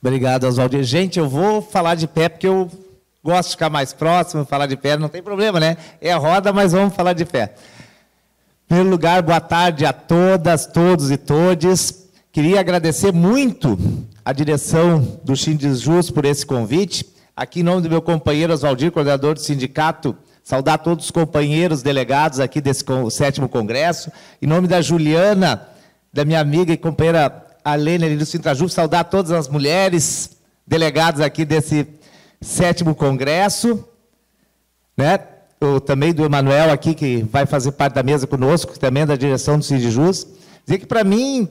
Obrigado, Oswaldir. Gente, eu vou falar de pé porque eu gosto de ficar mais próximo, falar de pé, não tem problema, né? É a roda, mas vamos falar de pé. Em primeiro lugar, boa tarde a todas, todos e todes. Queria agradecer muito a direção do Sindijus por esse convite. Aqui, em nome do meu companheiro Oswaldir, coordenador do sindicato, saudar todos os companheiros delegados aqui desse 7º Congresso. Em nome da Juliana, da minha amiga e companheira Arlene do Sintrajuf, saudar todas as mulheres delegadas aqui desse 7º Congresso, né? Também do Emanuel aqui, que vai fazer parte da mesa conosco, também da direção do Sindijus. Dizer que, para mim,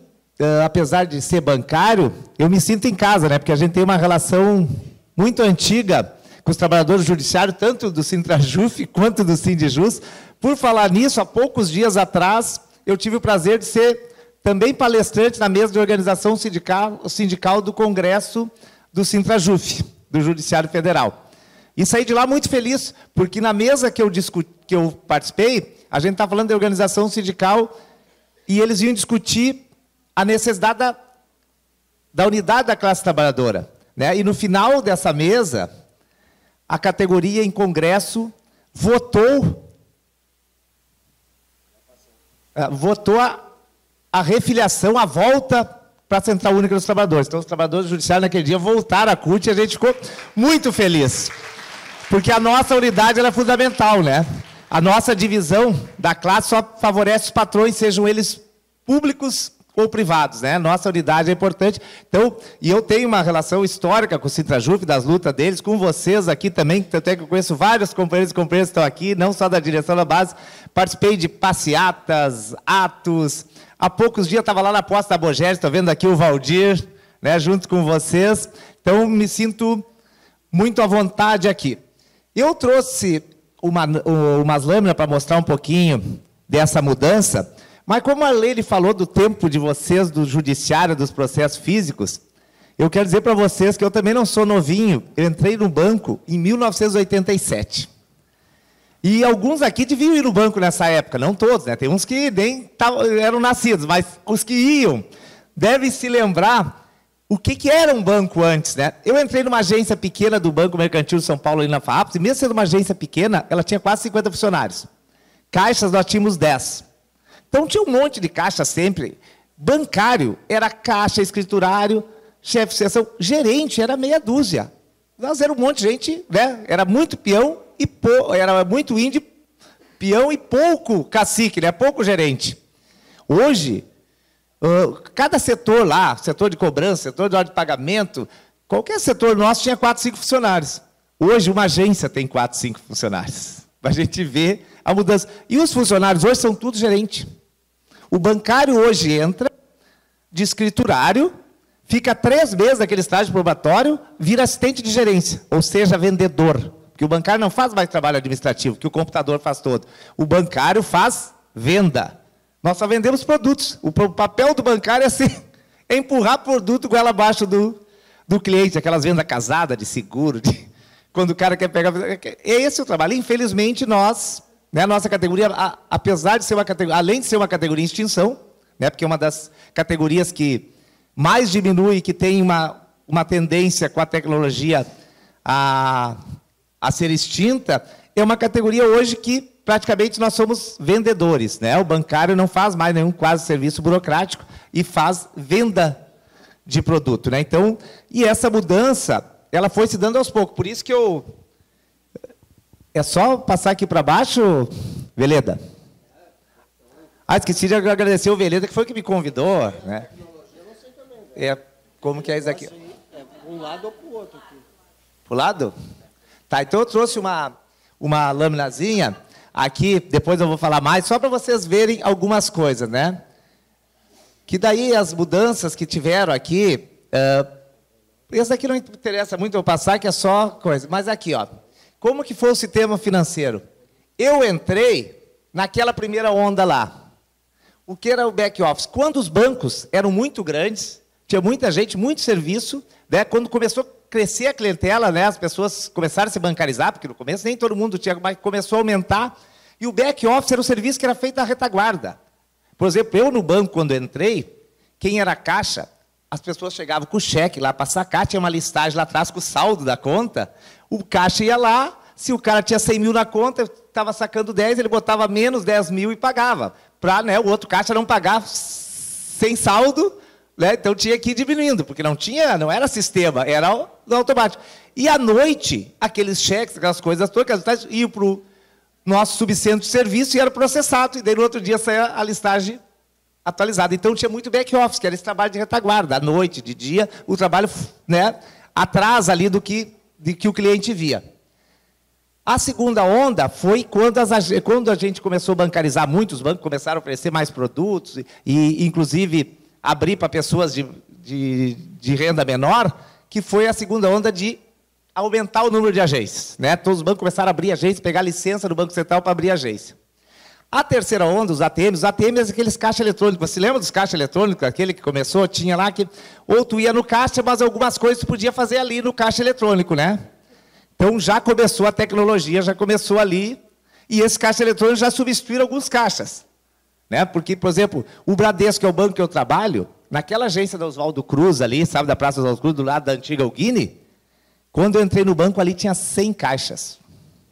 apesar de ser bancário, eu me sinto em casa, né? Porque a gente tem uma relação muito antiga com os trabalhadores judiciários, tanto do Sintrajuf quanto do Sindijus. Por falar nisso, há poucos dias atrás, eu tive o prazer de ser também palestrante na mesa de organização sindical do Congresso do Sintrajuf, do Judiciário Federal. E saí de lá muito feliz, porque na mesa que eu participei, a gente está falando de organização sindical, e eles iam discutir a necessidade da unidade da classe trabalhadora, né? E no final dessa mesa, a categoria em Congresso votou a refiliação, a volta para a Central Única dos Trabalhadores. Então, os trabalhadores judiciários, naquele dia, voltaram à CUT e a gente ficou muito feliz. Porque a nossa unidade ela é fundamental, né? A nossa divisão da classe só favorece os patrões, sejam eles públicos ou privados, né? Nossa unidade é importante. Então, e eu tenho uma relação histórica com o Sintrajuf, das lutas deles, com vocês aqui também, tanto é que eu conheço vários companheiros e companheiras que estão aqui, não só da direção da base, participei de passeatas, atos. Há poucos dias eu estava lá na posse da Bogéria, estou vendo aqui o Valdir, né, junto com vocês. Então, me sinto muito à vontade aqui. Eu trouxe umas lâminas para mostrar um pouquinho dessa mudança, mas como a Leila falou do tempo de vocês, do judiciário, dos processos físicos, eu quero dizer para vocês que eu também não sou novinho. Eu entrei no banco em 1987. E alguns aqui deviam ir no banco nessa época, não todos, né? Tem uns que nem eram nascidos, mas os que iam devem se lembrar o que era um banco antes, né? Eu entrei numa agência pequena do Banco Mercantil de São Paulo, ali na FAAPS, e mesmo sendo uma agência pequena, ela tinha quase 50 funcionários. Caixas, nós tínhamos 10. Então, tinha um monte de caixa sempre. Bancário era caixa, escriturário, chefe de seção, gerente, era meia dúzia. Nós era um monte de gente, né? Era muito peão, era muito índio, peão e pouco cacique, né? Pouco gerente. Hoje, cada setor lá, setor de cobrança, setor de ordem de pagamento, qualquer setor nosso tinha 4, 5 funcionários. Hoje, uma agência tem 4, 5 funcionários. Para a gente ver a mudança. E os funcionários hoje são tudo gerente. O bancário hoje entra de escriturário, fica 3 meses naquele estágio probatório, vira assistente de gerência, ou seja, vendedor. Porque o bancário não faz mais trabalho administrativo, que o computador faz todo. O bancário faz venda. Nós só vendemos produtos. O papel do bancário é empurrar produto goela abaixo do cliente, aquelas vendas casadas de seguro, quando o cara quer pegar... Esse é o trabalho. Infelizmente, nós, né, a nossa categoria, apesar de ser uma categoria, além de ser uma categoria em extinção, né, porque é uma das categorias que mais diminui, que tem uma tendência com a tecnologia a ser extinta, é uma categoria hoje que praticamente nós somos vendedores, né? O bancário não faz mais nenhum quase serviço burocrático e faz venda de produto, né? Então, e essa mudança, ela foi se dando aos poucos. Por isso que é só passar aqui para baixo, Veleda. Esqueci de agradecer o Veleda, que foi que me convidou, né? Como que é isso aqui? É para um lado ou para o outro aqui. Para o lado? Tá, então eu trouxe uma laminazinha aqui, depois eu vou falar mais, só para vocês verem algumas coisas, né? Que daí as mudanças que tiveram aqui, esse aqui não interessa muito eu passar, que é só coisa, mas aqui, ó, como que foi o sistema financeiro? Eu entrei naquela primeira onda lá. O que era o back office? Quando os bancos eram muito grandes, tinha muita gente, muito serviço, né? Quando começou a crescer a clientela, né? As pessoas começaram a se bancarizar, porque no começo nem todo mundo tinha, mas começou a aumentar, e o back office era o serviço que era feito na retaguarda. Por exemplo, eu no banco, quando entrei, quem era caixa, as pessoas chegavam com o cheque lá para sacar, tinha uma listagem lá atrás com o saldo da conta, o caixa ia lá, se o cara tinha 100 mil na conta, estava sacando 10, ele botava menos 10 mil e pagava, para, né, o outro caixa não pagar sem saldo, né, então tinha que ir diminuindo, porque não era sistema, era no automático. E à noite, aqueles cheques, aquelas coisas todas, iam para o nosso subcentro de serviço e era processado, e daí no outro dia saía a listagem atualizada. Então tinha muito back-office, que era esse trabalho de retaguarda, à noite, de dia, o trabalho, né, atrás ali do que o cliente via. A segunda onda foi quando a gente começou a bancarizar, muitos bancos começaram a oferecer mais produtos, e inclusive abrir para pessoas de renda menor, que foi a segunda onda de aumentar o número de agências, né? Todos os bancos começaram a abrir agências, pegar licença do Banco Central para abrir agência. A terceira onda, os ATMs aqueles caixas eletrônicos. Você lembra dos caixas eletrônicos? Aquele que começou, tinha lá que... Ou tu ia no caixa, mas algumas coisas tu podia fazer ali no caixa eletrônico, né? Então já começou a tecnologia, já começou ali, e esse caixa eletrônico já substituiu alguns caixas, né? Porque, por exemplo, o Bradesco, que é o banco que eu trabalho, naquela agência da Oswaldo Cruz ali, sabe, da Praça Oswaldo Cruz, do lado da antiga Alguini, quando eu entrei no banco ali tinha 100 caixas,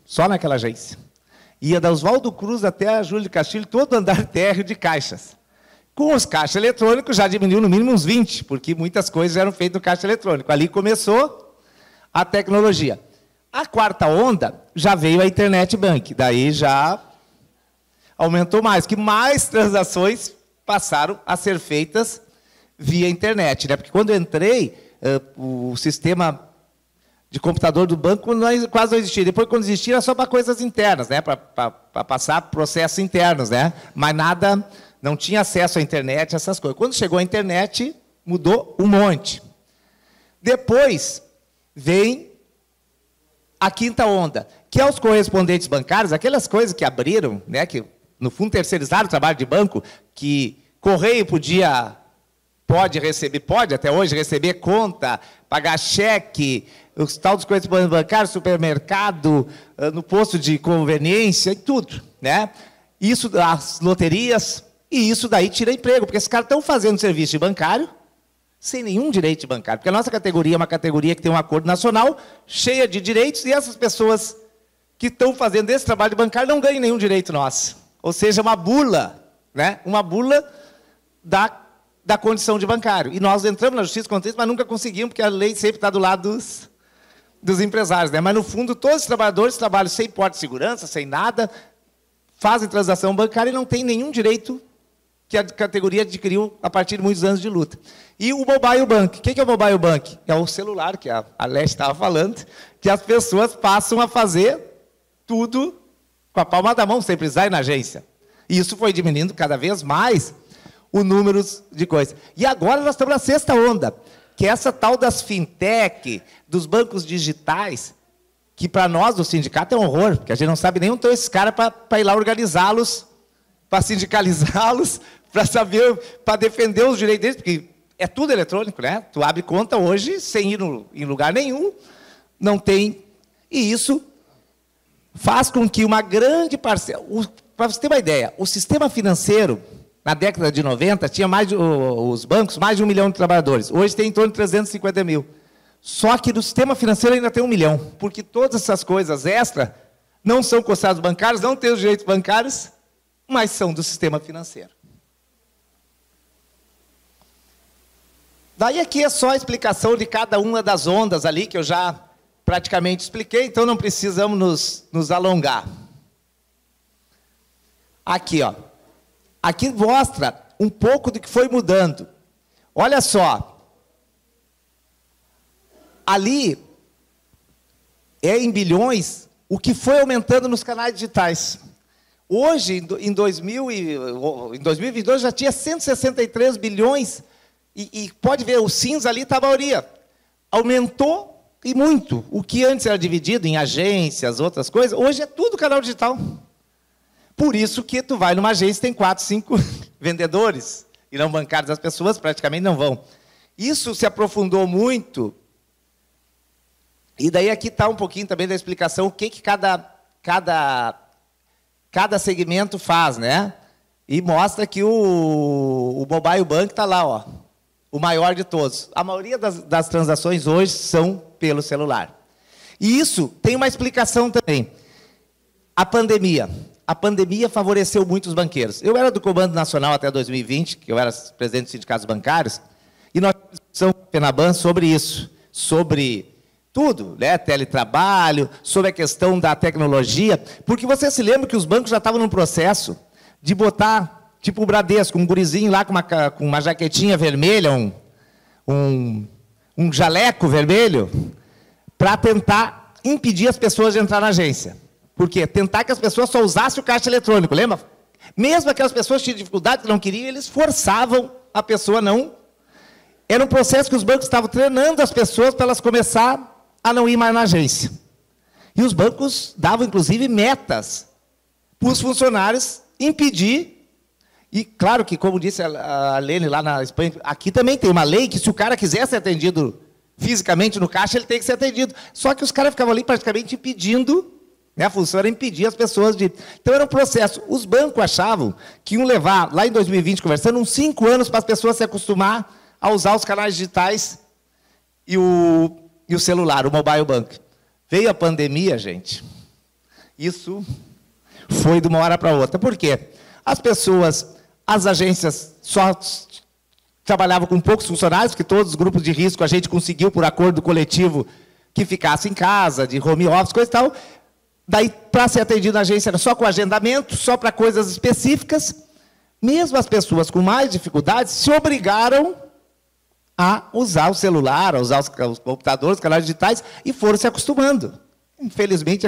só naquela agência. Ia da Oswaldo Cruz até a Júlio de Castilho, todo andar térreo de caixas. Com os caixas eletrônicos já diminuiu no mínimo uns 20, porque muitas coisas eram feitas no caixa eletrônico. Ali começou a tecnologia. A quarta onda já veio a Internet Bank, daí já aumentou mais, que mais transações passaram a ser feitas via internet, né? Porque quando eu entrei, o sistema de computador do banco quase não existia. Depois, quando existia, era só para coisas internas, né? Para passar processos internos, né? Mas nada, não tinha acesso à internet, essas coisas. Quando chegou a internet, mudou um monte. Depois, vem a quinta onda, que é os correspondentes bancários, aquelas coisas que abriram, né? Que, no fundo, terceirizaram o trabalho de banco, que correio pode até hoje receber conta, pagar cheque, os tal dos correspondentes bancários, supermercado, no posto de conveniência e tudo, né? Isso, as loterias, e isso daí tira emprego, porque esses caras estão fazendo serviço de bancário sem nenhum direito de bancário, porque a nossa categoria é uma categoria que tem um acordo nacional, cheia de direitos, e essas pessoas que estão fazendo esse trabalho de bancário não ganham nenhum direito nosso. Ou seja, uma bula, né? Uma bula da condição de bancário. E nós entramos na justiça contra isso, mas nunca conseguimos, porque a lei sempre está do lado dos empresários, né? Mas, no fundo, todos os trabalhadores trabalham sem porte de segurança, sem nada, fazem transação bancária e não têm nenhum direito que a categoria adquiriu a partir de muitos anos de luta. E o mobile bank. O que é o mobile bank? É o celular, que a Leste estava falando, que as pessoas passam a fazer tudo com a palma da mão, sem precisar ir na agência. E isso foi diminuindo cada vez mais o número de coisas. E agora nós estamos na sexta onda, que é essa tal das fintech, dos bancos digitais, que para nós, do sindicato, é um horror, porque a gente não sabe nem onde estão esses caras para ir lá organizá-los, para sindicalizá-los, para saber, para defender os direitos deles, porque é tudo eletrônico, né? Tu abre conta hoje, sem ir em lugar nenhum, não tem. E isso faz com que uma grande parcela... Para você ter uma ideia, o sistema financeiro, na década de 90, tinha os bancos, mais de 1 milhão de trabalhadores. Hoje tem em torno de 350 mil. Só que no sistema financeiro ainda tem 1 milhão, porque todas essas coisas extra não são considerados bancários, não têm os direitos bancários, mas são do sistema financeiro. Daí aqui é só a explicação de cada uma das ondas ali, que eu já praticamente expliquei, então não precisamos nos alongar. Aqui, ó. Aqui mostra um pouco do que foi mudando. Olha só. Ali é em bilhões o que foi aumentando nos canais digitais. Hoje, em 2022, já tinha 163 bilhões, e pode ver, o cinza ali está a maioria. Aumentou e muito. O que antes era dividido em agências, outras coisas, hoje é tudo canal digital. Por isso que tu vai numa agência, tem 4, 5 vendedores, e não bancários, as pessoas praticamente não vão. Isso se aprofundou muito, e daí aqui está um pouquinho também da explicação, o que cada segmento faz, né? E mostra que o Mobile Bank está lá, ó. o maior de todos. A maioria das transações hoje são pelo celular. E isso tem uma explicação também. A pandemia. A pandemia favoreceu muito os banqueiros. Eu era do Comando Nacional até 2020, que eu era presidente dos sindicatos bancários, e nós tivemos discussão com a Fenaban sobre isso, sobre tudo, né? Teletrabalho, sobre a questão da tecnologia, porque você se lembra que os bancos já estavam num processo de botar, tipo o Bradesco, um gurizinho lá com uma jaquetinha vermelha, um jaleco vermelho, para tentar impedir as pessoas de entrar na agência. Por quê? Tentar que as pessoas só usassem o caixa eletrônico, lembra? Mesmo aquelas pessoas que tinham dificuldade, que não queriam, eles forçavam a pessoa a não. Era um processo que os bancos estavam treinando as pessoas para elas começar a não ir mais na agência. E os bancos davam, inclusive, metas para os funcionários impedir. E, claro que, como disse a Lene lá na Espanha, aqui também tem uma lei que, se o cara quiser ser atendido fisicamente no caixa, ele tem que ser atendido. Só que os caras ficavam ali praticamente impedindo, né? A função era impedir as pessoas de... Então, era um processo. Os bancos achavam que iam levar, lá em 2020, conversando, uns 5 anos para as pessoas se acostumar a usar os canais digitais e o celular, o mobile bank. Veio a pandemia, gente. Isso foi de uma hora para outra. Por quê? As pessoas, as agências só trabalhavam com poucos funcionários, porque todos os grupos de risco a gente conseguiu, por acordo coletivo, que ficasse em casa, de home office, coisa e tal. Daí, para ser atendido na agência, era só com agendamento, só para coisas específicas. Mesmo as pessoas com mais dificuldades se obrigaram a usar o celular, a usar os computadores, os canais digitais, e foram se acostumando. Infelizmente,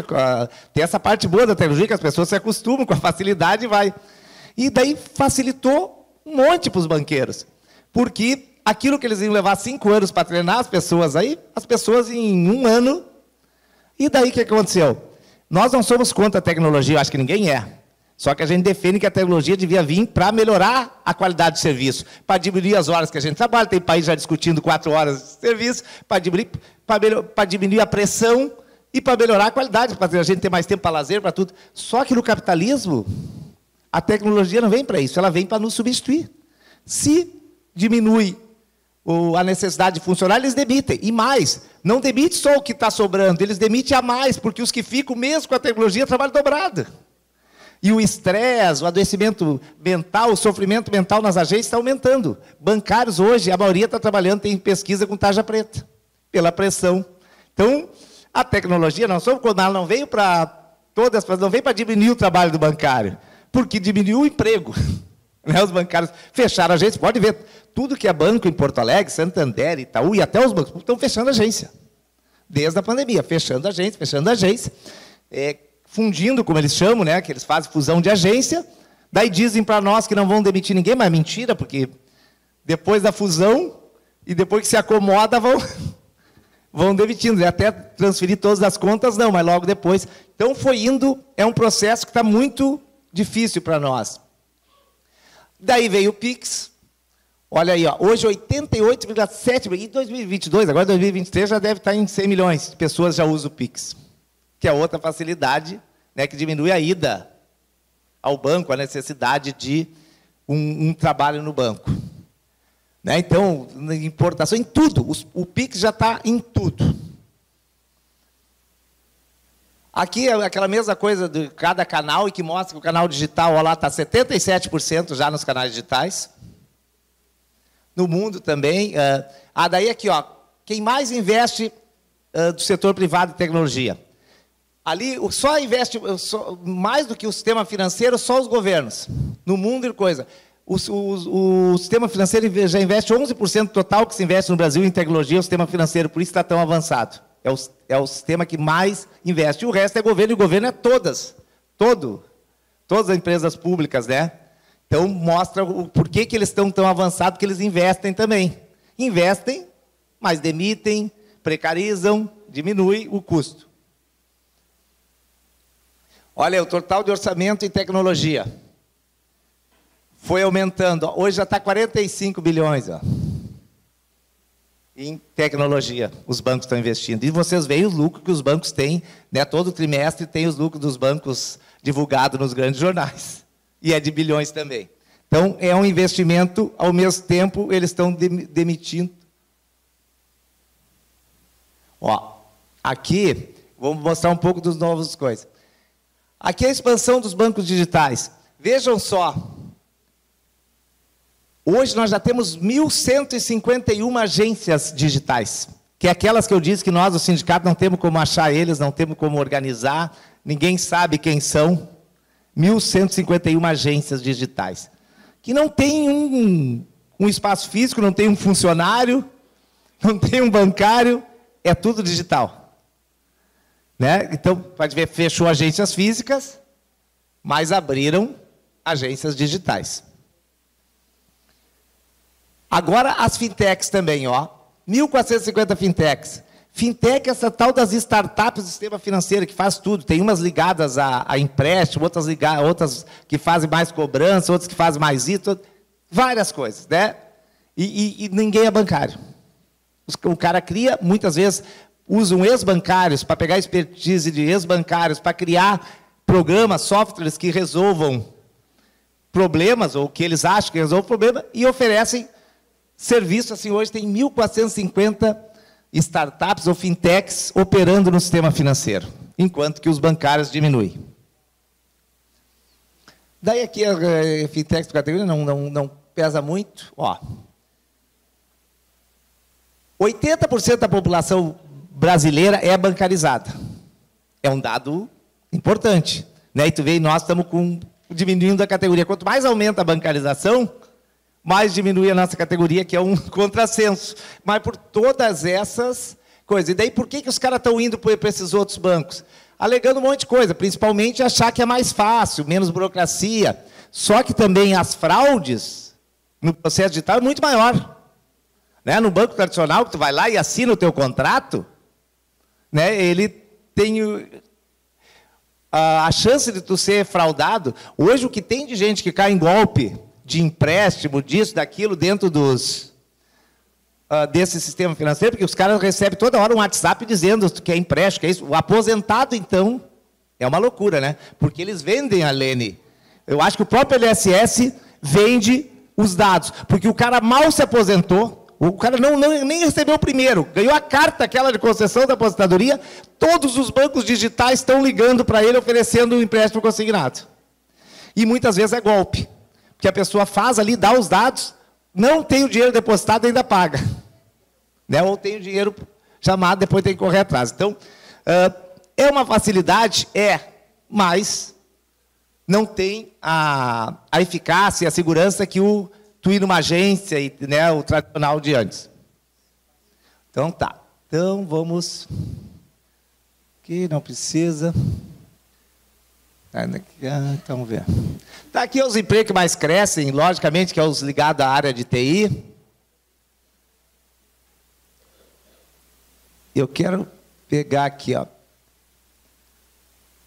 tem essa parte boa da tecnologia, que as pessoas se acostumam com a facilidade e vai. E daí facilitou um monte para os banqueiros. Porque aquilo que eles iam levar 5 anos para treinar as pessoas aí, as pessoas em 1 ano. E daí o que aconteceu? Nós não somos contra a tecnologia, eu acho que ninguém é. Só que a gente defende que a tecnologia devia vir para melhorar a qualidade de serviço, para diminuir as horas que a gente trabalha. Tem país já discutindo 4 horas de serviço, para diminuir a pressão e para melhorar a qualidade, para a gente ter mais tempo para lazer, para tudo. Só que no capitalismo, a tecnologia não vem para isso, ela vem para nos substituir. Se diminui a necessidade de funcionar, eles demitem. E mais, não demite só o que está sobrando, eles demitem a mais, porque os que ficam, mesmo com a tecnologia, trabalham dobrado. E o estresse, o adoecimento mental, o sofrimento mental nas agências está aumentando. Bancários hoje, a maioria está trabalhando, tem pesquisa com tarja preta, pela pressão. Então, a tecnologia, ela não veio para não veio para diminuir o trabalho do bancário, porque diminuiu o emprego. Né? Os bancários fecharam a agência, pode ver, tudo que é banco em Porto Alegre, Santander, Itaú e até os bancos estão fechando a agência. Desde a pandemia, fechando a agência. Fundindo, como eles chamam, né, que eles fazem fusão de agência, daí dizem para nós que não vão demitir ninguém, mas é mentira, porque depois da fusão, e depois que se acomoda, vão demitindo, até transferir todas as contas, não, mas logo depois. Então, foi indo, é um processo que está muito difícil para nós. Daí veio o Pix, olha aí, ó, hoje 88,7 milhões, e 2022, agora 2023 já deve estar em 100 milhões de pessoas já usam o Pix, que é outra facilidade, né, que diminui a ida ao banco, a necessidade de um trabalho no banco. Né? Então, importação, em tudo. O Pix já está em tudo. Aqui é aquela mesma coisa de cada canal, e que mostra que o canal digital, olha lá, está 77% já nos canais digitais. No mundo também. Daí aqui, ó, quem mais investe do setor privado de tecnologia. Ali, só investe, mais do que o sistema financeiro, só os governos. No mundo e coisa. O sistema financeiro já investe 11% total que se investe no Brasil em tecnologia, o sistema financeiro, por isso está tão avançado. É o sistema que mais investe. E o resto é governo, e o governo é todas as empresas públicas, né? Então, mostra o porquê que eles estão tão avançados, que eles investem também. Investem, mas demitem, precarizam, diminui o custo. Olha, o total de orçamento em tecnologia foi aumentando. Hoje já está 45 bilhões. Ó, em tecnologia, os bancos estão investindo. E vocês veem o lucro que os bancos têm, né? Todo trimestre tem os lucros dos bancos divulgados nos grandes jornais. E é de bilhões também. Então, é um investimento, ao mesmo tempo, eles estão demitindo. Ó, aqui, vamos mostrar um pouco dos novos coisas. Aqui é a expansão dos bancos digitais. Vejam só. Hoje nós já temos 1.151 agências digitais, que é aquelas que eu disse que nós, o sindicato, não temos como achar eles, não temos como organizar, ninguém sabe quem são. 1.151 agências digitais, que não tem um espaço físico, não tem um funcionário, não tem um bancário, é tudo digital. Né? Então, pode ver, fechou agências físicas, mas abriram agências digitais. Agora, as fintechs também, ó. 1.450 fintechs. Fintech é essa tal das startups do sistema financeiro, que faz tudo. Tem umas ligadas a empréstimo, outras que fazem mais cobrança, outras que fazem mais isso, várias coisas, né? E ninguém é bancário. O cara cria, muitas vezes, usam ex-bancários para pegar a expertise de ex-bancários para criar programas, softwares que resolvam problemas, ou que eles acham que resolvam problema, e oferecem serviço. Assim, hoje tem 1.450 startups ou fintechs operando no sistema financeiro, enquanto que os bancários diminuem. Daí aqui a fintechs por categoria não pesa muito. Ó, 80% da população brasileira é bancarizada. É um dado importante. Né? E tu vê, nós estamos diminuindo a categoria. Quanto mais aumenta a bancarização, mais diminui a nossa categoria, que é um contrassenso. Mas por todas essas coisas. E daí, por que os caras estão indo para esses outros bancos? Alegando um monte de coisa, principalmente achar que é mais fácil, menos burocracia. Só que também as fraudes no processo digital é muito maior. Né? No banco tradicional, que tu vai lá e assina o teu contrato, né? Ele tem a chance de tu ser fraudado. Hoje, o que tem de gente que cai em golpe de empréstimo, disso, daquilo, dentro desse sistema financeiro, porque os caras recebem toda hora um WhatsApp dizendo que é empréstimo, que é isso. O aposentado, então, é uma loucura, né? Porque eles vendem a Lene. Eu acho que o próprio INSS vende os dados, porque o cara mal se aposentou, o cara nem recebeu o primeiro, ganhou a carta aquela de concessão da aposentadoria, todos os bancos digitais estão ligando para ele, oferecendo um empréstimo consignado. E muitas vezes é golpe. Porque a pessoa faz ali, dá os dados, não tem o dinheiro depositado e ainda paga. Né? Ou tem o dinheiro chamado, depois tem que correr atrás. Então, é uma facilidade? É, mas não tem a eficácia e a segurança que tu ir numa agência, e, né, o tradicional de antes. Então, tá. Então, vamos... Aqui não precisa... Então, vamos ver. Tá aqui os empregos que mais crescem, logicamente, que é os ligados à área de TI. Eu quero pegar aqui, ó.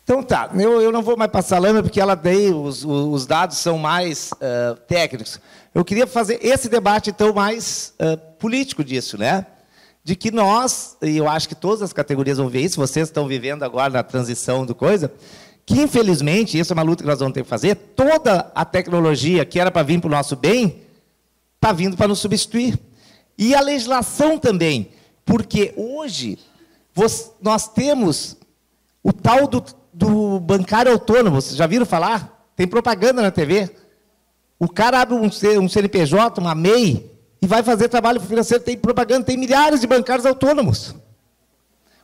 Então, tá. Eu não vou mais passar a lâmina, porque ela daí, os dados são mais técnicos. Eu queria fazer esse debate, então, mais político disso, né? De que nós, e eu acho que todas as categorias vão ver isso, vocês estão vivendo agora na transição do coisa... que, infelizmente, isso é uma luta que nós vamos ter que fazer, toda a tecnologia que era para vir para o nosso bem, está vindo para nos substituir. E a legislação também, porque hoje nós temos o tal do bancário autônomo, vocês já viram falar? Tem propaganda na TV. O cara abre um CNPJ, uma MEI, e vai fazer trabalho financeiro, tem propaganda, tem milhares de bancários autônomos.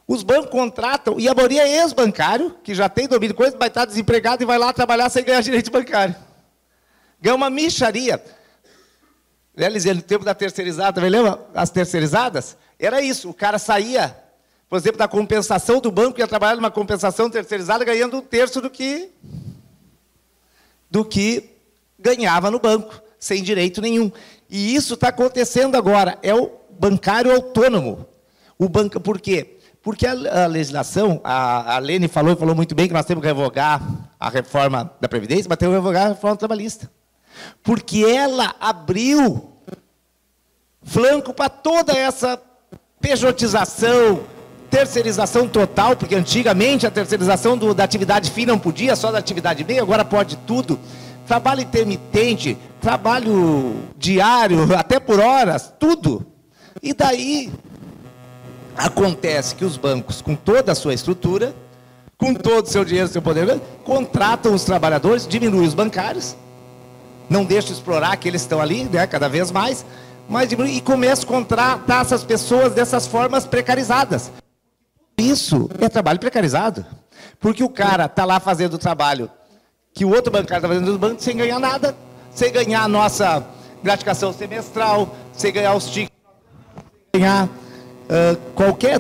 Os bancos contratam, e a maioria é ex-bancário, que já tem domínio de coisa, vai estar desempregado e vai lá trabalhar sem ganhar direito bancário. Ganha uma mixaria. Né, Lisiane, no tempo da terceirizada, também lembra? As terceirizadas? Era isso, o cara saía, por exemplo, da compensação do banco, ia trabalhar numa compensação terceirizada, ganhando 1/3 do que ganhava no banco, sem direito nenhum. E isso está acontecendo agora, é o bancário autônomo. Por quê? Porque a legislação, a Lene falou muito bem que nós temos que revogar a reforma da Previdência, mas temos que revogar a reforma trabalhista. Porque ela abriu flanco para toda essa pejotização, terceirização total, porque antigamente a terceirização da atividade fim não podia, só da atividade meio, agora pode tudo. trabalho intermitente, trabalho diário, até por horas, tudo. E daí acontece que os bancos, com toda a sua estrutura, com todo o seu dinheiro, seu poder, contratam os trabalhadores, diminuem os bancários, não deixam explorar que eles estão ali, né, cada vez mais, mas diminui, e começam a contratar essas pessoas dessas formas precarizadas. Isso é trabalho precarizado, porque o cara está lá fazendo o trabalho que o outro bancário está fazendo no banco sem ganhar nada, sem ganhar a nossa gratificação semestral, sem ganhar os tickets, sem ganhar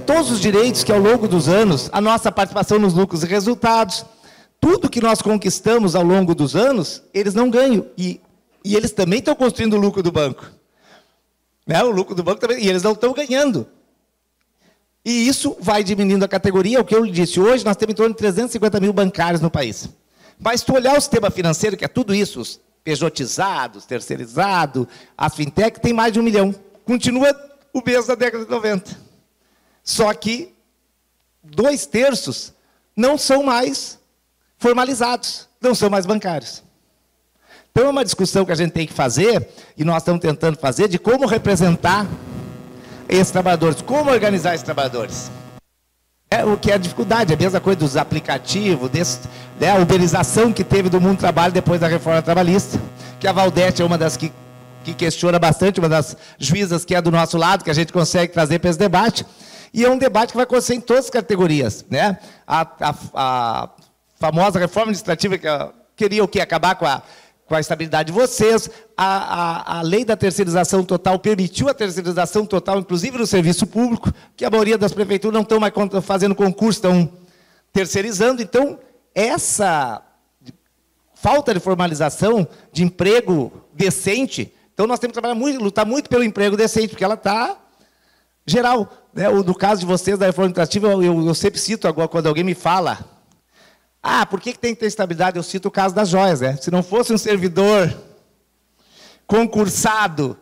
todos os direitos que ao longo dos anos, a nossa participação nos lucros e resultados, tudo que nós conquistamos ao longo dos anos, eles não ganham. E eles também estão construindo o lucro do banco. Né? O lucro do banco também, e eles não estão ganhando. E isso vai diminuindo a categoria, o que eu lhe disse. Hoje nós temos em torno de 350 mil bancários no país. Mas se tu olhar o sistema financeiro, que é tudo isso, os pejotizados, terceirizados, as fintech, tem mais de 1 milhão. Continua o mesmo da década de 90. Só que 2/3 não são mais formalizados, não são mais bancários. Então é uma discussão que a gente tem que fazer, e nós estamos tentando fazer, de como representar esses trabalhadores, como organizar esses trabalhadores. É o que é a dificuldade, a mesma coisa dos aplicativos, a uberização que teve do mundo do trabalho depois da reforma trabalhista, que a Valdete é uma das que questiona bastante, uma das juízas que é do nosso lado, que a gente consegue trazer para esse debate, e é um debate que vai acontecer em todas as categorias. Né? A famosa reforma administrativa que queria o quê? Acabar com a estabilidade de vocês, a lei da terceirização total permitiu a terceirização total, inclusive no serviço público, que a maioria das prefeituras não estão mais fazendo concurso, estão terceirizando. Então, essa falta de formalização, de emprego decente, então nós temos que trabalhar muito, lutar muito pelo emprego decente, porque ela está geral. Né? No caso de vocês, da reforma administrativa, eu sempre cito agora, quando alguém me fala, por que tem que ter estabilidade? Eu cito o caso das joias. Né? Se não fosse um servidor concursado,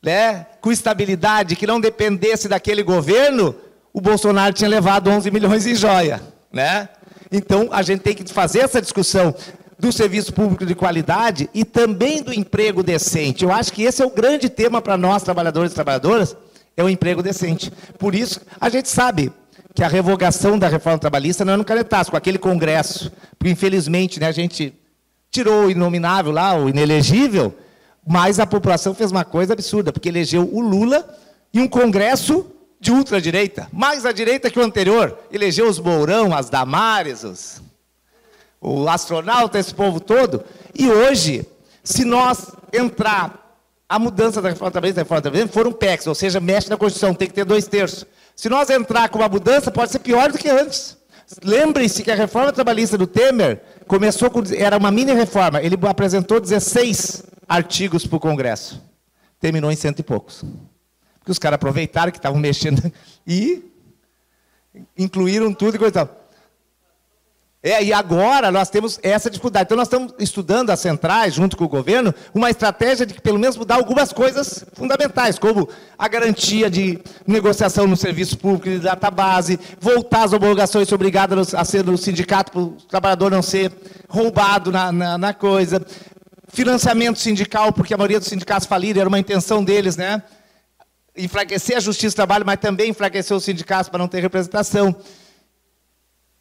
né, com estabilidade, que não dependesse daquele governo, o Bolsonaro tinha levado 11 milhões em joia. Né? Então, a gente tem que fazer essa discussão do serviço público de qualidade e também do emprego decente. Eu acho que esse é o grande tema para nós, trabalhadores e trabalhadoras, é o emprego decente. Por isso, a gente sabe que a revogação da reforma trabalhista não é no canetaço, com aquele congresso, porque infelizmente, né, a gente tirou o inominável lá, o inelegível, mas a população fez uma coisa absurda, porque elegeu o Lula e um congresso de ultradireita, mais à direita que o anterior, elegeu os Mourão, as Damares, o astronauta, esse povo todo, e hoje, se nós entrar a mudança da reforma trabalhista for um PEX, ou seja, mexe na Constituição, tem que ter 2/3. Se nós entrar com uma mudança, pode ser pior do que antes. Lembrem-se que a reforma trabalhista do Temer começou com, era uma mini reforma, ele apresentou 16 artigos para o Congresso, terminou em 100 e poucos. Porque os caras aproveitaram que estavam mexendo e incluíram tudo e coisa e tal. E agora nós temos essa dificuldade. Então, nós estamos estudando as centrais, junto com o governo, uma estratégia de, pelo menos, mudar algumas coisas fundamentais, como a garantia de negociação no serviço público de database, voltar às homologações obrigadas a ser no sindicato, para o trabalhador não ser roubado na coisa, financiamento sindical, porque a maioria dos sindicatos faliram, era uma intenção deles, né? Enfraquecer a justiça do trabalho, mas também enfraquecer os sindicatos para não ter representação.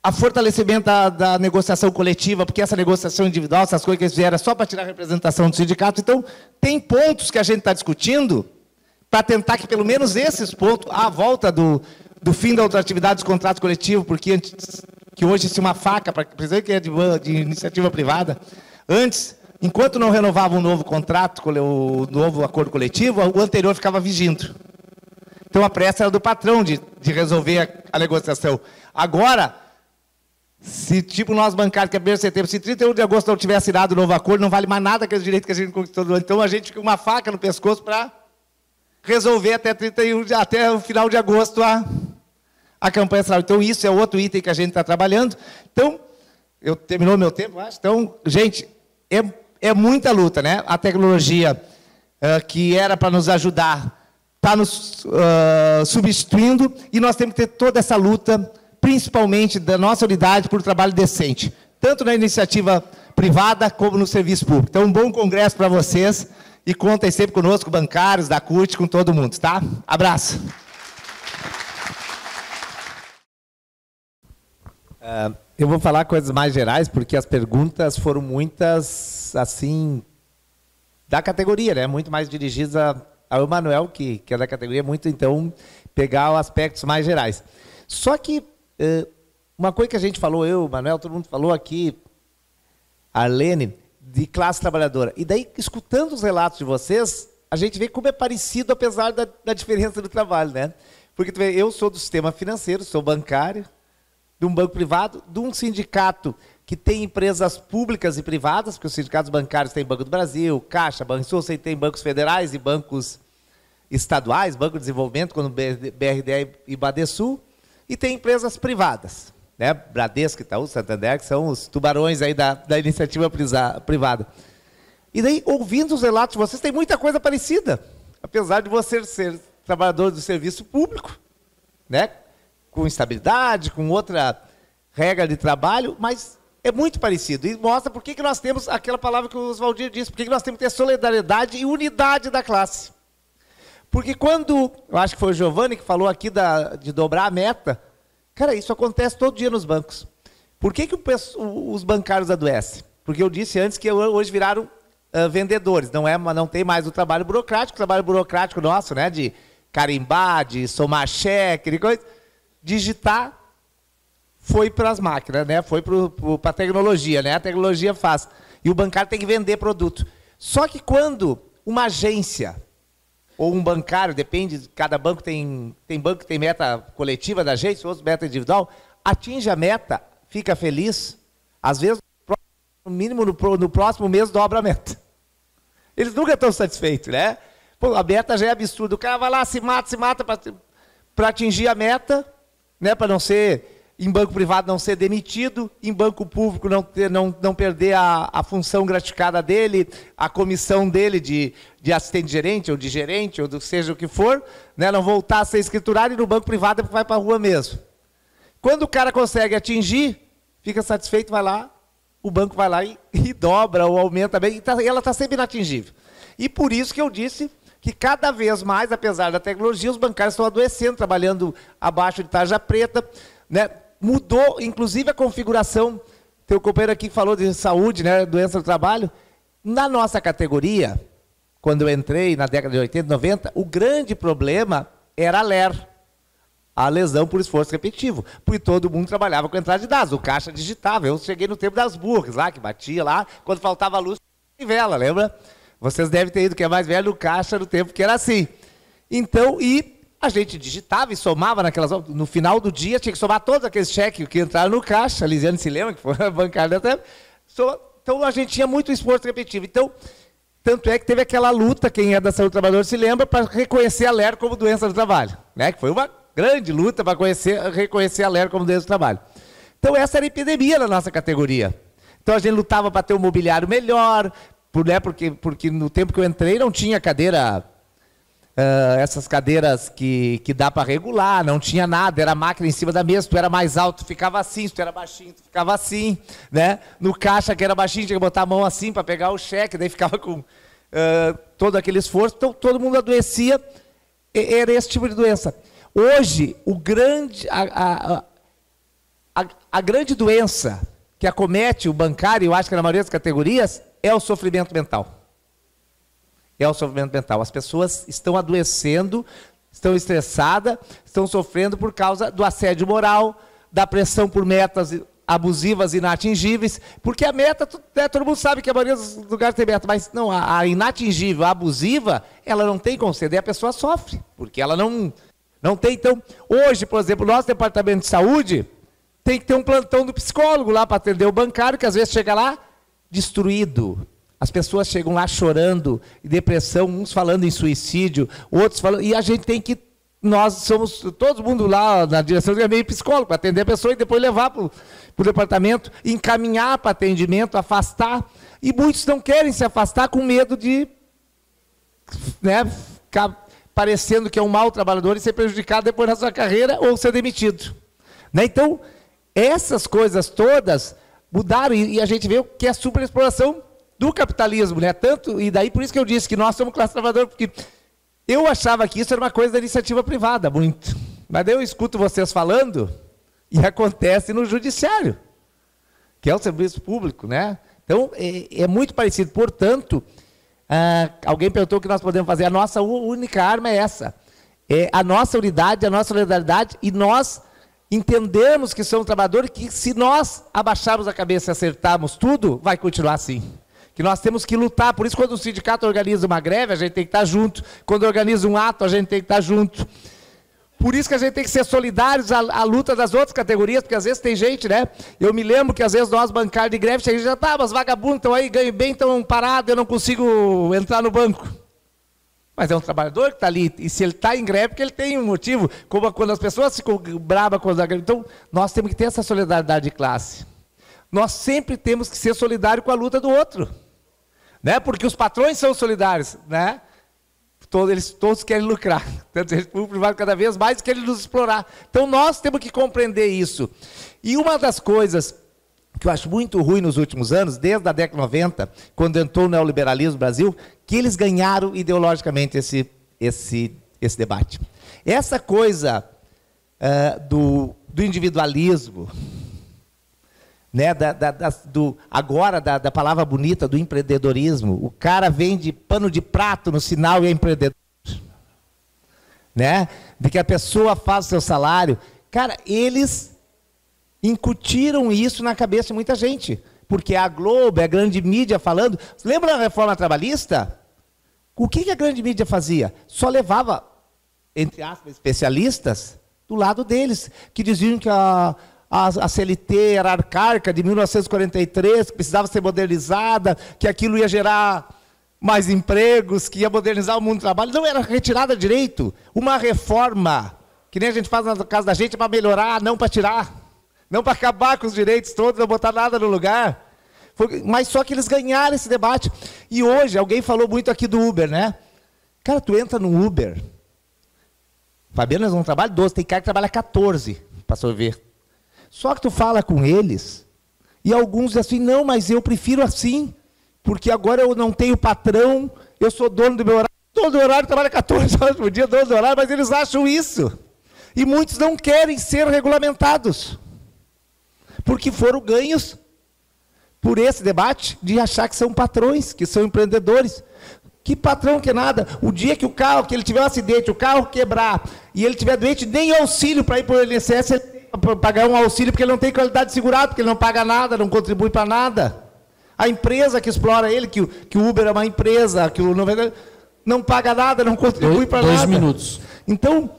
A fortalecimento da negociação coletiva, porque essa negociação individual, essas coisas que eles fizeram, é só para tirar a representação do sindicato. Então, tem pontos que a gente está discutindo para tentar que, pelo menos, esses pontos, à volta do fim da ultratividade dos contratos coletivos, porque antes, que hoje se uma faca, para que é de iniciativa privada, antes, enquanto não renovava um novo contrato, o novo acordo coletivo, o anterior ficava vigindo. Então, a pressa era do patrão de resolver a negociação. Agora, se, tipo, nós bancários, que é 1º de setembro, se 31 de agosto não tiver assinado o novo acordo, não vale mais nada aqueles direitos que a gente conquistou. Então, a gente fica com uma faca no pescoço para resolver até o final de agosto a campanha eleitoral. Então, isso é outro item que a gente está trabalhando. Então, terminou meu tempo, acho. Então, gente, é muita luta, né? A tecnologia que era para nos ajudar está nos substituindo, e nós temos que ter toda essa luta, principalmente da nossa unidade, por um trabalho decente, tanto na iniciativa privada como no serviço público. Então, um bom congresso para vocês e contem sempre conosco, bancários, da CUT, com todo mundo, tá? Abraço. Eu vou falar coisas mais gerais, porque as perguntas foram muitas, assim, da categoria, né? Muito mais dirigidas ao Emanuel, que é da categoria, muito, então, pegar os aspectos mais gerais. Só que, uma coisa que a gente falou, eu, Emanuel, todo mundo falou aqui, Arlene, de classe trabalhadora. E daí, escutando os relatos de vocês, a gente vê como é parecido, apesar da diferença do trabalho, né? Porque eu sou do sistema financeiro, sou bancário, de um banco privado, de um sindicato que tem empresas públicas e privadas, porque os sindicatos bancários têm Banco do Brasil, Caixa, Banrisul, tem bancos federais e bancos estaduais, Banco de Desenvolvimento, como BRD e Badesul, e tem empresas privadas, né? Bradesco, Itaú, Santander, que são os tubarões aí da iniciativa privada. E daí, ouvindo os relatos de vocês, tem muita coisa parecida, apesar de você ser trabalhador do serviço público, né? Com estabilidade, com outra regra de trabalho, mas é muito parecido. E mostra por que nós temos aquela palavra que o Oswaldir disse, por que nós temos que ter solidariedade e unidade da classe. Porque quando, eu acho que foi o Giovanni que falou aqui de dobrar a meta, cara, isso acontece todo dia nos bancos. Por que os bancários adoecem? Porque eu disse antes que hoje viraram vendedores, não tem mais o trabalho burocrático nosso, né, de carimbar, de somar cheque, de coisa. Digitar foi para as máquinas, né? Foi para a tecnologia, né? A tecnologia faz. E o bancário tem que vender produto. Só que quando uma agência ou um bancário, depende, cada banco tem banco que tem meta coletiva da agência, outros meta individual, atinge a meta, fica feliz, às vezes, no mínimo no próximo mês dobra a meta. Eles nunca estão satisfeitos, né? Pô, a meta já é absurda. O cara vai lá, se mata para atingir a meta, né, para não ser, em banco privado não ser demitido, em banco público não perder a função gratificada dele, a comissão dele de assistente gerente, ou seja o que for, né, não voltar a ser escriturário, e no banco privado vai para a rua mesmo. Quando o cara consegue atingir, fica satisfeito, vai lá, o banco vai lá e dobra ou aumenta bem, e ela está sempre inatingível. E por isso que eu disse que cada vez mais, apesar da tecnologia, os bancários estão adoecendo, trabalhando abaixo de tarja preta, né? Mudou, inclusive, a configuração. Tem o companheiro aqui que falou de saúde, né? Doença do trabalho. Na nossa categoria, quando eu entrei na década de 80, 90, o grande problema era a LER, a lesão por esforço repetitivo, porque todo mundo trabalhava com entrada de dados, o caixa digitava. Eu cheguei no tempo das burras lá, que batia lá, quando faltava luz, vela, lembra? Vocês devem ter ido, que é mais velho, no caixa, no tempo que era assim. Então, e a gente digitava e somava naquelas... No final do dia, tinha que somar todos aqueles cheques que entraram no caixa. A Lisiane se lembra, que foi a bancária até. Então, a gente tinha muito esforço repetitivo. Então, tanto é que teve aquela luta, quem é da saúde do trabalhador se lembra, para reconhecer a LER como doença do trabalho, né? Que foi uma grande luta para reconhecer a LER como doença do trabalho. Então, essa era a epidemia na nossa categoria. Então, a gente lutava para ter um mobiliário melhor, porque no tempo que eu entrei não tinha cadeira, essas cadeiras que dá para regular, não tinha nada, era a máquina em cima da mesa, se tu era mais alto, tu ficava assim, se tu era baixinho, tu ficava assim, né? No caixa que era baixinho, tinha que botar a mão assim para pegar o cheque, daí ficava com todo aquele esforço, então todo mundo adoecia, era esse tipo de doença. Hoje, a grande doença que acomete o bancário, eu acho que na maioria das categorias, é o sofrimento mental. É o sofrimento mental. As pessoas estão adoecendo, estão estressadas, estão sofrendo por causa do assédio moral, da pressão por metas abusivas e inatingíveis, porque a meta, todo mundo sabe que a maioria dos lugares tem meta, mas não, a inatingível, a abusiva, ela não tem como ceder, a pessoa sofre, porque ela não tem. Então, hoje, por exemplo, o nosso departamento de saúde tem que ter um plantão do psicólogo lá para atender o bancário, que às vezes chega lá destruído. As pessoas chegam lá chorando, em depressão, uns falando em suicídio, outros falando... E a gente tem que... Nós somos... Todo mundo lá na direção é meio psicólogo, para atender a pessoa e depois levar para o departamento, encaminhar para atendimento, afastar. E muitos não querem se afastar com medo de, né, ficar parecendo que é um mau trabalhador e ser prejudicado depois na sua carreira ou ser demitido. Né? Então, essas coisas todas mudaram e a gente vê que é a superexploração do capitalismo, né? Tanto, e daí por isso que eu disse que nós somos classe trabalhadora, porque eu achava que isso era uma coisa da iniciativa privada, muito. Mas daí eu escuto vocês falando e acontece no judiciário, que é o serviço público, né? Então, é muito parecido. Portanto, alguém perguntou o que nós podemos fazer. A nossa única arma é essa. É a nossa unidade, a nossa solidariedade, e nós entendemos que somos trabalhadores, que se nós abaixarmos a cabeça e acertarmos tudo, vai continuar assim. Que nós temos que lutar. Por isso, quando o sindicato organiza uma greve, a gente tem que estar junto. Quando organiza um ato, a gente tem que estar junto. Por isso que a gente tem que ser solidários à luta das outras categorias, porque às vezes tem gente, né? Eu me lembro que às vezes nós, bancários de greve, a gente já tá, mas vagabundos estão aí, ganham bem, estão parados, eu não consigo entrar no banco. Mas é um trabalhador que está ali, e se ele está em greve, porque ele tem um motivo, como quando as pessoas ficam bravas com a greve. Então, nós temos que ter essa solidariedade de classe. Nós sempre temos que ser solidários com a luta do outro, né? Porque os patrões são solidários, né? Eles todos querem lucrar, tanto o privado cada vez mais querem nos explorar. Então nós temos que compreender isso. E uma das coisas que eu acho muito ruim nos últimos anos, desde a década de 90, quando entrou o neoliberalismo no Brasil, que eles ganharam ideologicamente esse debate. Essa coisa do individualismo, né, agora da palavra bonita do empreendedorismo. O cara vende pano de prato no sinal e é empreendedor, né? De que a pessoa faz o seu salário. Cara, eles incutiram isso na cabeça de muita gente, porque a Globo, a grande mídia falando. Lembra da reforma trabalhista? O que a grande mídia fazia? Só levava, entre aspas, especialistas do lado deles, que diziam que a CLT era arcaica, de 1943, que precisava ser modernizada, que aquilo ia gerar mais empregos, que ia modernizar o mundo do trabalho. Não era retirada de direito. Uma reforma, que nem a gente faz na casa da gente, para melhorar, não para tirar. Não para acabar com os direitos todos, não botar nada no lugar. Mas só que eles ganharam esse debate. E hoje, alguém falou muito aqui do Uber, né? Cara, tu entra no Uber, Fabiano, nós não trabalhamos 12, tem cara que trabalha 14 para sorver. Só que tu fala com eles, e alguns dizem assim, não, mas eu prefiro assim, porque agora eu não tenho patrão, eu sou dono do meu horário. Dono do horário trabalha 14 horas por dia, dono do horário, mas eles acham isso. E muitos não querem ser regulamentados, porque foram ganhos por esse debate de achar que são patrões, que são empreendedores. Que patrão que nada? O dia que que ele tiver um acidente, o carro quebrar, e ele tiver doente, nem auxílio para ir para o INSS, ele tem que pagar um auxílio, porque ele não tem qualidade de segurado, porque ele não paga nada, não contribui para nada. A empresa que explora ele, que o Uber é uma empresa, que o não paga nada, não contribui para nada. 2 minutos. Então,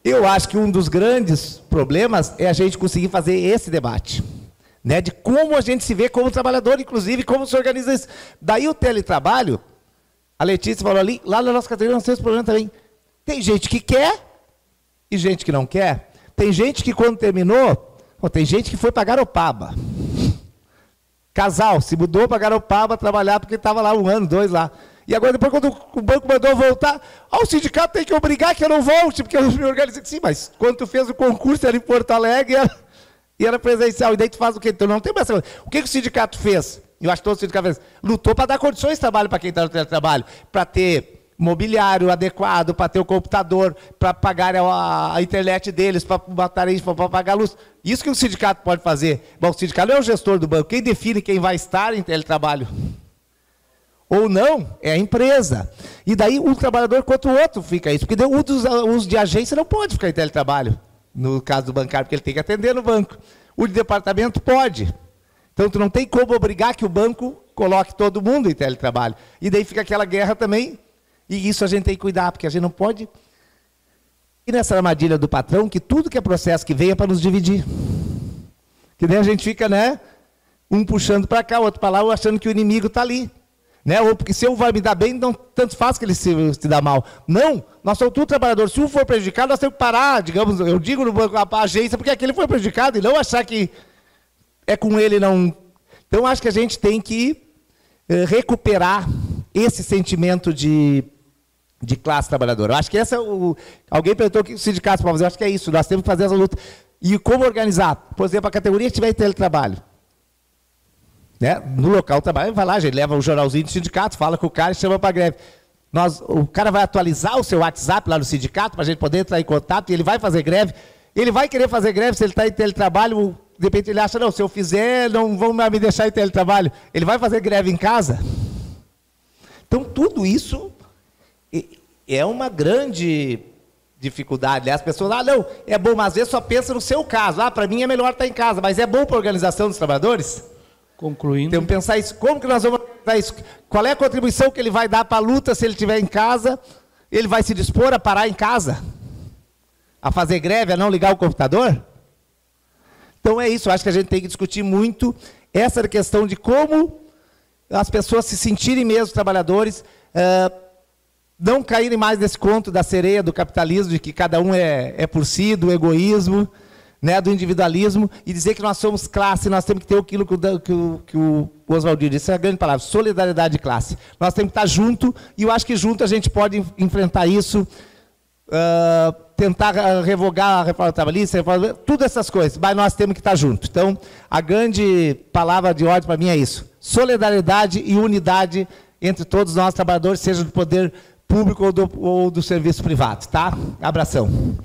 eu acho que um dos grandes problemas é a gente conseguir fazer esse debate, né, de como a gente se vê como trabalhador, inclusive como se organiza isso. Daí o teletrabalho, a Letícia falou ali, lá na nossa categoria nós temos problema também. Tem gente que quer e gente que não quer. Tem gente que quando terminou, tem gente que foi para Garopaba. Casal, se mudou para Garopaba trabalhar porque estava lá 1 ano, 2 lá. E agora depois quando o banco mandou voltar, o sindicato tem que obrigar que eu não volte, porque eu me organizei. Sim, mas quando tu fez o concurso era em Porto Alegre e era presencial, e daí tu faz o quê? Então não tem mais. O que o sindicato fez? Eu acho que todo o sindicato fez. Lutou para dar condições de trabalho para quem está no teletrabalho, para ter mobiliário adequado, para ter o computador, para pagar a internet deles, para pagar a luz. Isso que o sindicato pode fazer. Bom, o sindicato não é o gestor do banco. Quem define quem vai estar em teletrabalho ou não é a empresa. E daí um trabalhador contra o outro fica isso. Porque os de agência não pode ficar em teletrabalho, no caso do bancário, porque ele tem que atender no banco. O de departamento pode. Então, tu não tem como obrigar que o banco coloque todo mundo em teletrabalho. E daí fica aquela guerra também. E isso a gente tem que cuidar, porque a gente não pode ir nessa armadilha do patrão, que tudo que é processo que vem é para nos dividir. Que daí a gente fica, né, um puxando para cá, o outro para lá, ou achando que o inimigo está ali. Né? Ou porque se um vai me dar bem, não tanto faz que ele se dá mal. Não, nós somos tudo trabalhadores. Se um for prejudicado, nós temos que parar, digamos, eu digo no banco, a agência, porque aquele foi prejudicado, e não achar que é com ele não. Então, acho que a gente tem que recuperar esse sentimento de classe trabalhadora. Eu acho que essa é alguém perguntou o que o sindicato pode fazer. Eu acho que é isso. Nós temos que fazer essa luta. E como organizar? Por exemplo, a categoria que tiver em teletrabalho. Né? No local do trabalho, vai lá, a gente leva um jornalzinho do sindicato, fala com o cara e chama para greve. O cara vai atualizar o seu WhatsApp lá no sindicato para a gente poder entrar em contato e ele vai fazer greve. Ele vai querer fazer greve se ele está em teletrabalho, de repente ele acha, não, se eu fizer, não vão me deixar em teletrabalho. Ele vai fazer greve em casa? Então, tudo isso é uma grande dificuldade. As pessoas, não, é bom, mas às vezes só pensa no seu caso. Para mim é melhor estar em casa, mas é bom para a organização dos trabalhadores? Concluindo. Temos que pensar isso. Como que nós vamos pensar isso? Qual é a contribuição que ele vai dar para a luta se ele estiver em casa? Ele vai se dispor a parar em casa? A fazer greve, a não ligar o computador? Então é isso, eu acho que a gente tem que discutir muito essa questão de como as pessoas se sentirem mesmo trabalhadores, não caírem mais nesse conto da sereia do capitalismo, de que cada um é por si, do egoísmo, né, do individualismo, e dizer que nós somos classe, nós temos que ter aquilo que o Oswaldinho disse, é a grande palavra, solidariedade de classe. Nós temos que estar junto, e eu acho que junto a gente pode enfrentar isso, tentar revogar a reforma trabalhista, tudo essas coisas, mas nós temos que estar juntos. Então, a grande palavra de ordem para mim é isso, solidariedade e unidade entre todos nós trabalhadores, seja do poder público ou do serviço privado, tá? Abração.